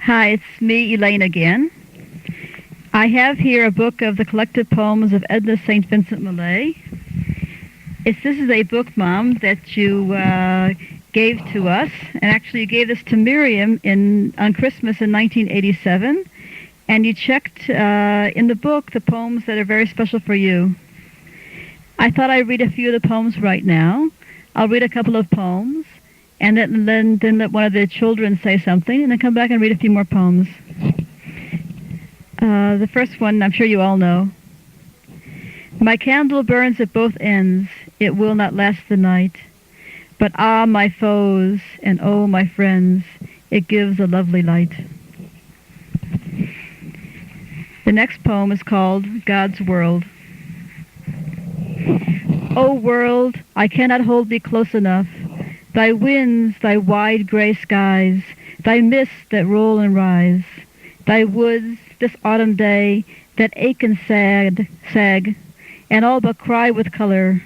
Hi, it's me, Elaine, again. I have here a book of the collected poems of Edna St. Vincent Millay. This is a book, Mom, that you gave to us, and actually you gave this to Miriam on Christmas in 1987, and you checked in the book the poems that are very special for you. I thought I'd read a few of the poems right now. I'll read a couple of poems, and then let one of the children say something, and then come back and read a few more poems. The first one, I'm sure you all know. My candle burns at both ends. It will not last the night. But ah, my foes, and oh, my friends, it gives a lovely light. The next poem is called God's World. O world, I cannot hold thee close enough. Thy winds, thy wide gray skies, thy mists that roll and rise, thy woods, this autumn day, that ache and sag, and all but cry with color,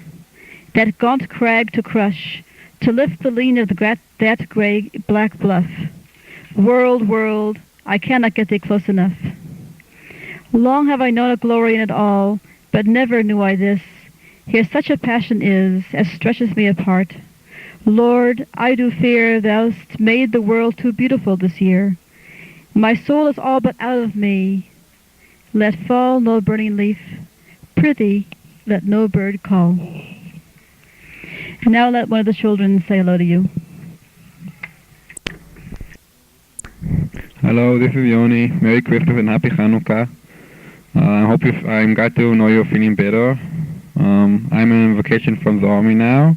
that gaunt crag to crush, to lift the lean of that gray black bluff. World, world, I cannot get thee close enough. Long have I known a glory in it all, but never knew I this. Here such a passion is, as stretches me apart. Lord, I do fear thou'st made the world too beautiful this year. My soul is all but out of me. Let fall no burning leaf. Prithee, let no bird call. And now let one of the children say hello to you. Hello, this is Yoni. Merry Christmas and Happy Hanukkah. I hope I'm glad to know you're feeling better. I'm on vacation from the army now.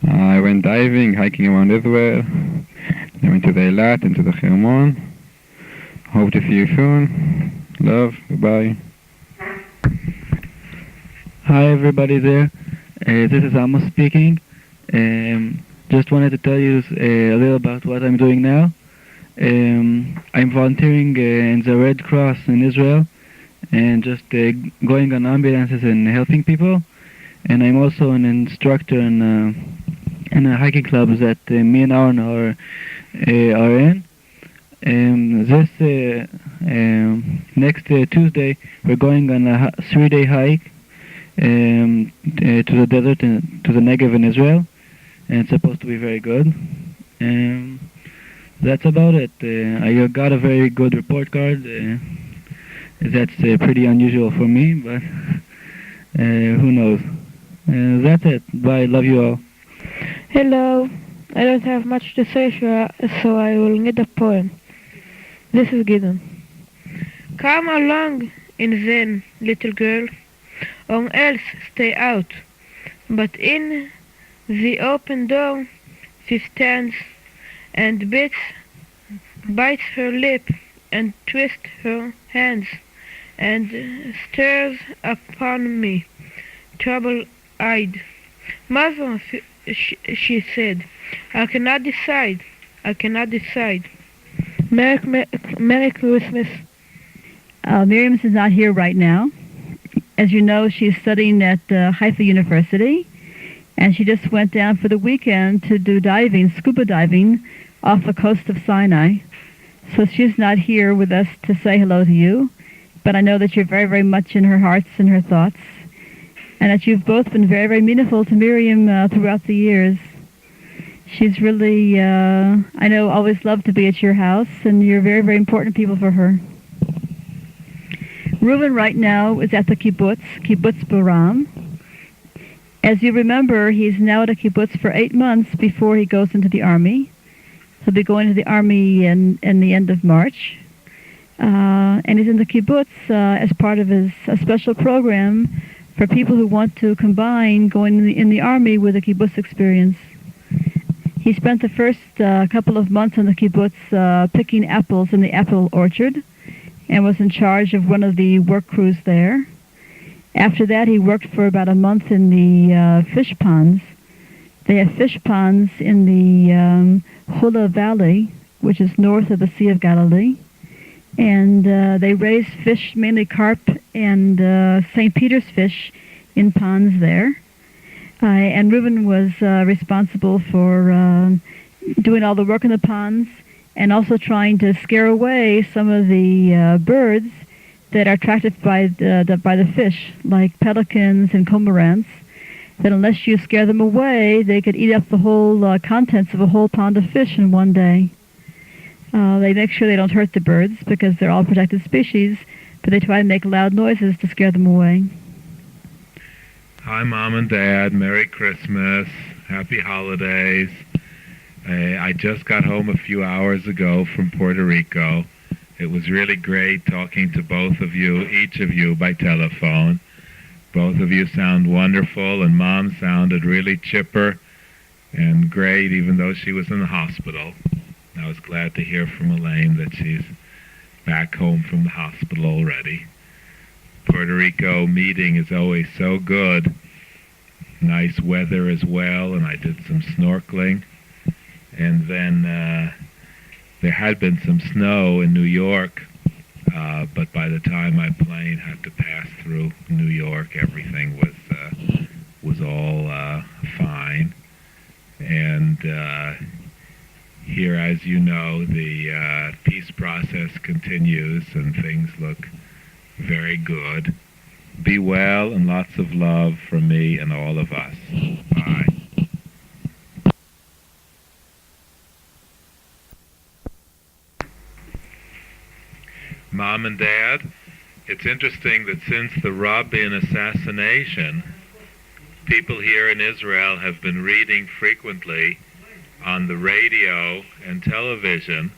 I went diving, hiking around Israel. I went to the Eilat and to the Hermon. Hope to see you soon. Love. Goodbye. Hi everybody there. This is Amos speaking. Just wanted to tell you a little about what I'm doing now. I'm volunteering in the Red Cross in Israel and just going on ambulances and helping people. And I'm also an instructor in a hiking club that me and Aaron are in. This next Tuesday we're going on a 3-day hike to the desert to the Negev in Israel, and it's supposed to be very good. That's about it. I got a very good report card. That's pretty unusual for me, but who knows. That's it. Bye. Love you all. Hello. I don't have much to say, so I will read a poem. This is Gideon. Come along in then, little girl, or else stay out. But in the open door she stands and bites her lip and twists her hands and stares upon me, trouble-eyed. Mother, she said, I cannot decide. Merry Christmas. Miriam is not here right now. As you know, she's studying at Haifa University, and she just went down for the weekend to do scuba diving, off the coast of Sinai. So she's not here with us to say hello to you, but I know that you're very, very much in her hearts and her thoughts, and that you've both been very, very meaningful to Miriam throughout the years. She's really, I know, always loved to be at your house, and you're very, very important people for her. Reuven right now is at the kibbutz Baram. As you remember, he's now at a kibbutz for 8 months before he goes into the army. He'll be going to the army in the end of March. And he's in the kibbutz as part of a special program for people who want to combine going in the army with a kibbutz experience. He spent the first couple of months in the kibbutz picking apples in the apple orchard and was in charge of one of the work crews there. After that, he worked for about a month in the fish ponds. They have fish ponds in the Hula Valley, which is north of the Sea of Galilee. And they raise fish, mainly carp and St. Peter's fish, in ponds there. And Reuben was responsible for doing all the work in the ponds and also trying to scare away some of the birds that are attracted by the fish, like pelicans and cormorants, that unless you scare them away, they could eat up the whole contents of a whole pond of fish in one day. They make sure they don't hurt the birds because they're all protected species, but they try to make loud noises to scare them away. Hi, Mom and Dad. Merry Christmas. Happy holidays. I just got home a few hours ago from Puerto Rico. It was really great talking to both of you, each of you, by telephone. Both of you sound wonderful, and Mom sounded really chipper and great, even though she was in the hospital. I was glad to hear from Elaine that she's back home from the hospital already. Puerto Rico meeting is always so good. Nice weather as well, and I did some snorkeling. And then there had been some snow in New York, but by the time my plane had to pass through New York, everything was all fine. And here, as you know, the peace process continues and things look very good. Be well and lots of love from me and all of us. Bye. Mom and Dad, it's interesting that since the Rabin assassination, people here in Israel have been reading frequently on the radio and television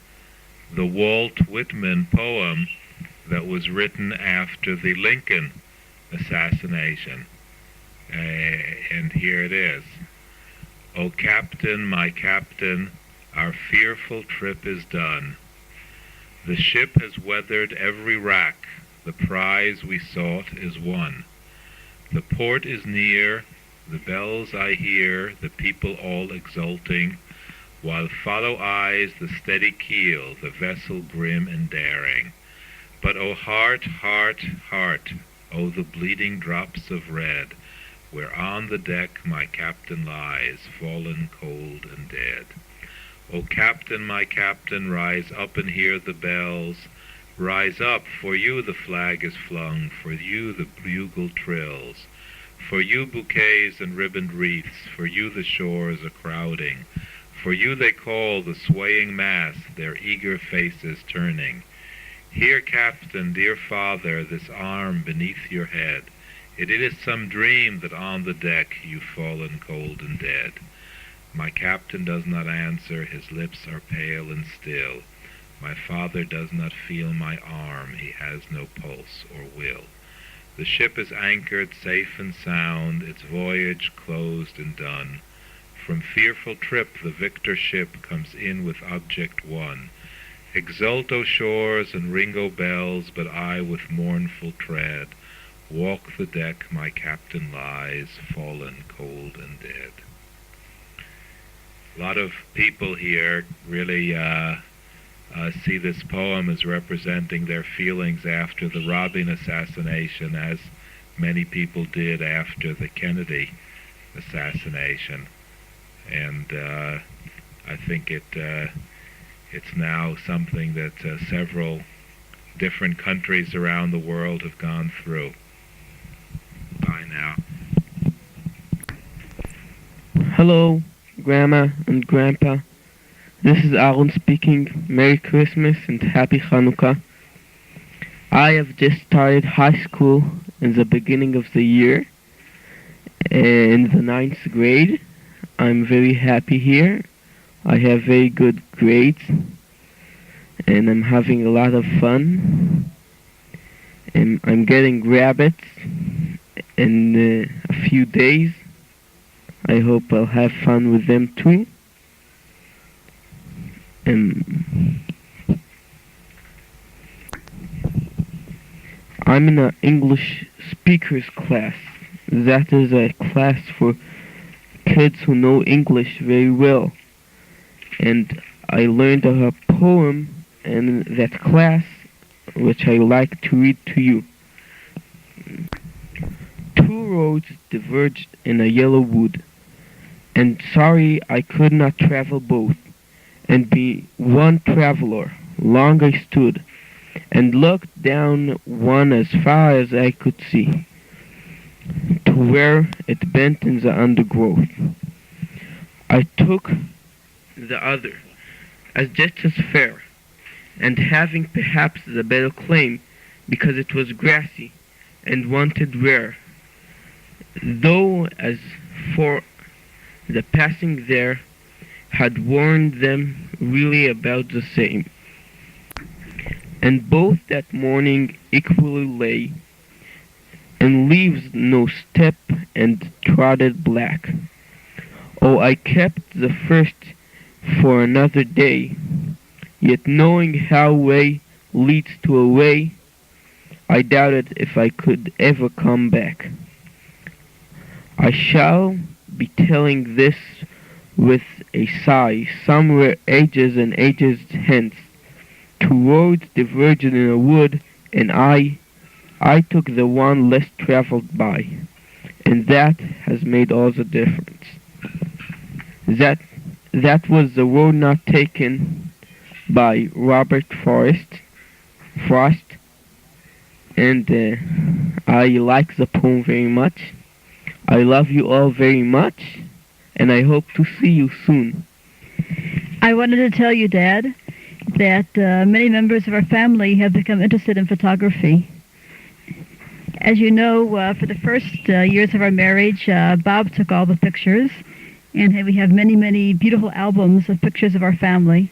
the Walt Whitman poem that was written after the Lincoln assassination. And here it is. O Captain, my Captain, our fearful trip is done. The ship has weathered every rack, the prize we sought is won. The port is near, the bells I hear, the people all exulting, while follow eyes the steady keel, the vessel grim and daring. But O heart, heart, heart, O the bleeding drops of red, where on the deck my captain lies, fallen cold and dead. O Captain, my Captain, rise up and hear the bells. Rise up, for you the flag is flung, for you the bugle trills. For you bouquets and ribboned wreaths, for you the shores are crowding. For you they call the swaying mass, their eager faces turning. Hear, Captain, dear father, this arm beneath your head. It is some dream that on the deck you've fallen cold and dead. My captain does not answer, his lips are pale and still. My father does not feel my arm, he has no pulse or will. The ship is anchored safe and sound, its voyage closed and done. From fearful trip the victor ship comes in with object won. Exult, O shores, and ring, O bells, but I with mournful tread walk the deck my captain lies, fallen cold and dead. A lot of people here really see this poem as representing their feelings after the Rabin assassination, as many people did after the Kennedy assassination. And I think it's now something that several different countries around the world have gone through. Bye now. Hello, Grandma and Grandpa. This is Aaron speaking. Merry Christmas and Happy Hanukkah. I have just started high school in the beginning of the year, in the 9th grade. I'm very happy here. I have very good grades, and I'm having a lot of fun. And I'm getting rabbits in a few days. I hope I'll have fun with them too. I'm in an English speakers class. That is a class for kids who know English very well. And I learned a poem in that class which I like to read to you. Two two roads diverged in a yellow wood, and sorry I could not travel both, and be one traveler. Long I stood, and looked down one as far as I could see, to where it bent in the undergrowth. I took the other as just as fair, and having perhaps the better claim, because it was grassy and wanted rare, though as for the passing there had warned them really about the same. And both that morning equally lay, and leaves no step and trodden black. Oh, I kept the first for another day, yet knowing how way leads to a way, I doubted if I could ever come back. I shall be telling this with a sigh, somewhere ages and ages hence. Two roads diverged in a wood, and I took the one less traveled by, and that has made all the difference. That was the road not taken by Robert Frost, and I like the poem very much. I love you all very much, and I hope to see you soon. I wanted to tell you, Dad, that many members of our family have become interested in photography. As you know, for the first years of our marriage, Bob took all the pictures, and we have many, many beautiful albums of pictures of our family.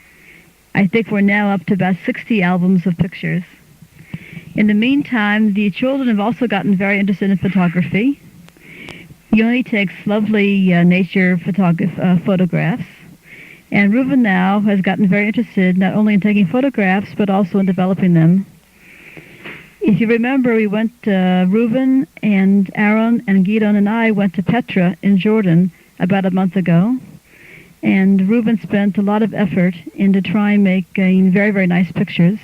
I think we're now up to about 60 albums of pictures. In the meantime, the children have also gotten very interested in photography. Yoni takes lovely nature photographs. And Reuben now has gotten very interested not only in taking photographs, but also in developing them. If you remember, we went, Reuben and Aaron and Gideon and I went to Petra in Jordan about a month ago. And Reuben spent a lot of effort into trying to make very, very nice pictures.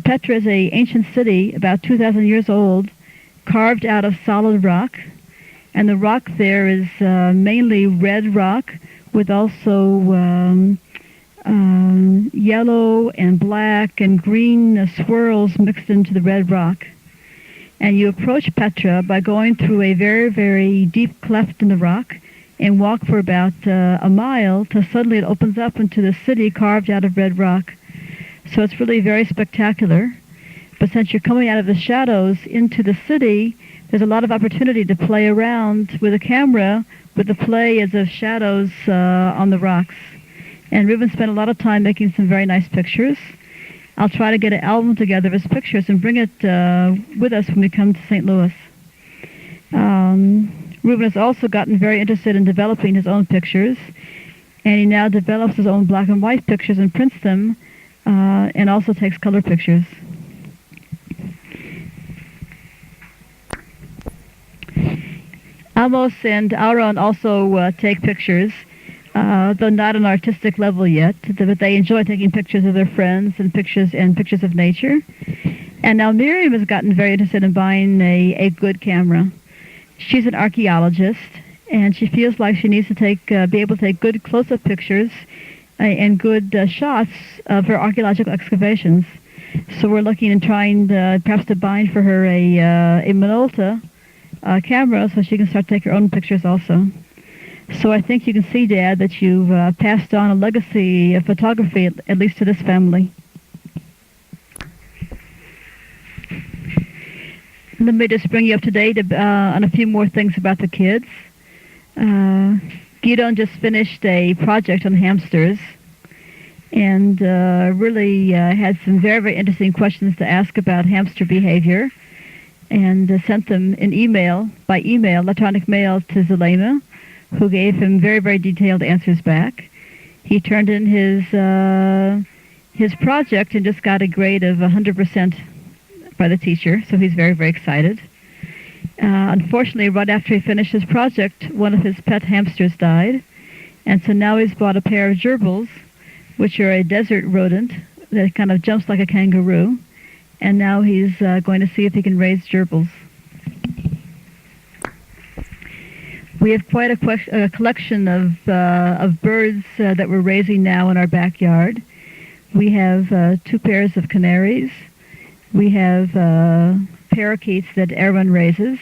Petra is an ancient city, about 2,000 years old, carved out of solid rock. And the rock there is mainly red rock, with also yellow and black and green swirls mixed into the red rock. And you approach Petra by going through a very, very deep cleft in the rock and walk for about a mile till suddenly it opens up into the city carved out of red rock. So it's really very spectacular. But since you're coming out of the shadows into the city, there's a lot of opportunity to play around with a camera with the play as of shadows on the rocks. And Reuben spent a lot of time making some very nice pictures. I'll try to get an album together of his pictures and bring it with us when we come to St. Louis. Reuben has also gotten very interested in developing his own pictures, and he now develops his own black and white pictures and prints them, and also takes color pictures. Amos and Aaron also take pictures, though not on an artistic level yet, but they enjoy taking pictures of their friends and pictures of nature. And now Miriam has gotten very interested in buying a good camera. She's an archaeologist, and she feels like she needs to be able to take good close-up pictures and good shots of her archaeological excavations. So we're looking and trying perhaps to bind for her a Minolta camera so she can start to take her own pictures also. So I think you can see, Dad, that you've passed on a legacy of photography, at least to this family. Let me just bring you up to date on a few more things about the kids. Gideon just finished a project on hamsters and really had some very, very interesting questions to ask about hamster behavior, and sent them by email, electronic mail, to Zulema, who gave him very, very detailed answers back. He turned in his project and just got a grade of 100% by the teacher, so he's very, very excited. Unfortunately, right after he finished his project, one of his pet hamsters died, and so now he's bought a pair of gerbils, which are a desert rodent that kind of jumps like a kangaroo, and now he's going to see if he can raise gerbils. We have quite a collection of birds that we're raising now in our backyard. We have 2 pairs of canaries. We have parakeets that Erwin raises,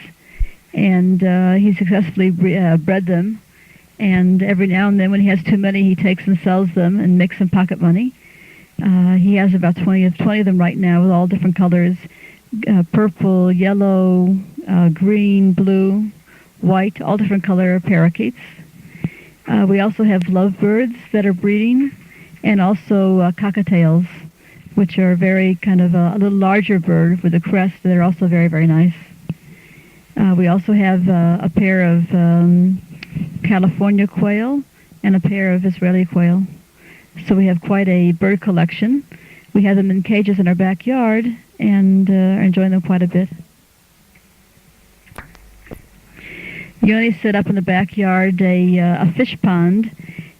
and he successfully bred them. And every now and then, when he has too many, he takes and sells them and makes some pocket money. He has about 20 of them right now with all different colors, purple, yellow, green, blue, white, all different color parakeets. We also have lovebirds that are breeding, and also cockatiels, which are very kind of a little larger bird with a crest. They're also very, very nice. We also have a pair of California quail and a pair of Israeli quail. So we have quite a bird collection. We have them in cages in our backyard and are enjoying them quite a bit. Yoni set up in the backyard a fish pond,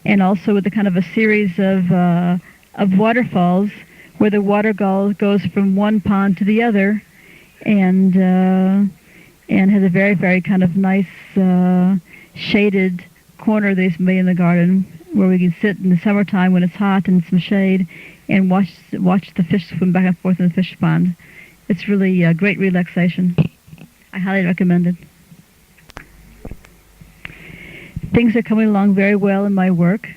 and also with a kind of a series of waterfalls where the water goes from one pond to the other, and has a very, very kind of nice shaded corner that he's made in the garden where we can sit in the summertime when it's hot and some shade and watch the fish swim back and forth in the fish pond. It's really a great relaxation. I highly recommend it. Things are coming along very well in my work.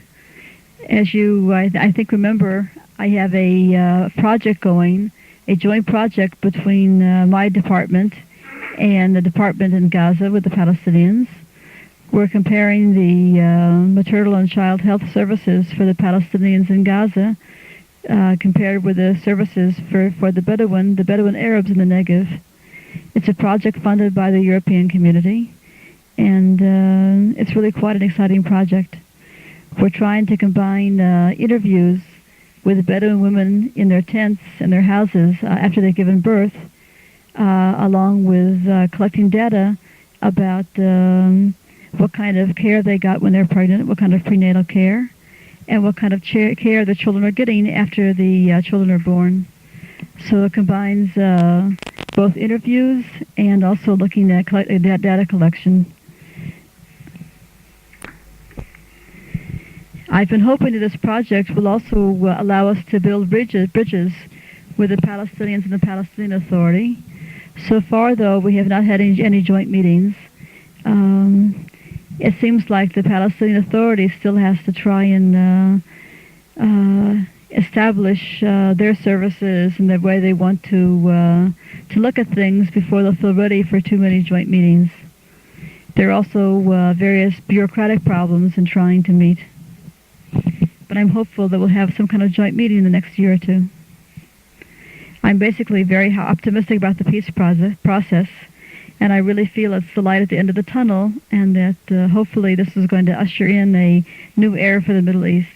As you, I think, remember, I have a project going, a joint project between my department and the department in Gaza with the Palestinians. We're comparing the maternal and child health services for the Palestinians in Gaza compared with the services for the Bedouin Arabs in the Negev. It's a project funded by the European community, and it's really quite an exciting project. We're trying to combine interviews with Bedouin women in their tents and their houses after they've given birth, along with collecting data about what kind of care they got when they're pregnant, what kind of prenatal care, and what kind of care the children are getting after the children are born. So it combines both interviews and also looking at data collection. I've been hoping that this project will also allow us to build bridges with the Palestinians and the Palestinian Authority. So far, though, we have not had any joint meetings. It seems like the Palestinian Authority still has to try and establish their services and the way they want to look at things before they'll feel ready for too many joint meetings. There are also various bureaucratic problems in trying to meet. But I'm hopeful that we'll have some kind of joint meeting in the next year or two. I'm basically very optimistic about the peace process, and I really feel it's the light at the end of the tunnel, and that hopefully this is going to usher in a new era for the Middle East.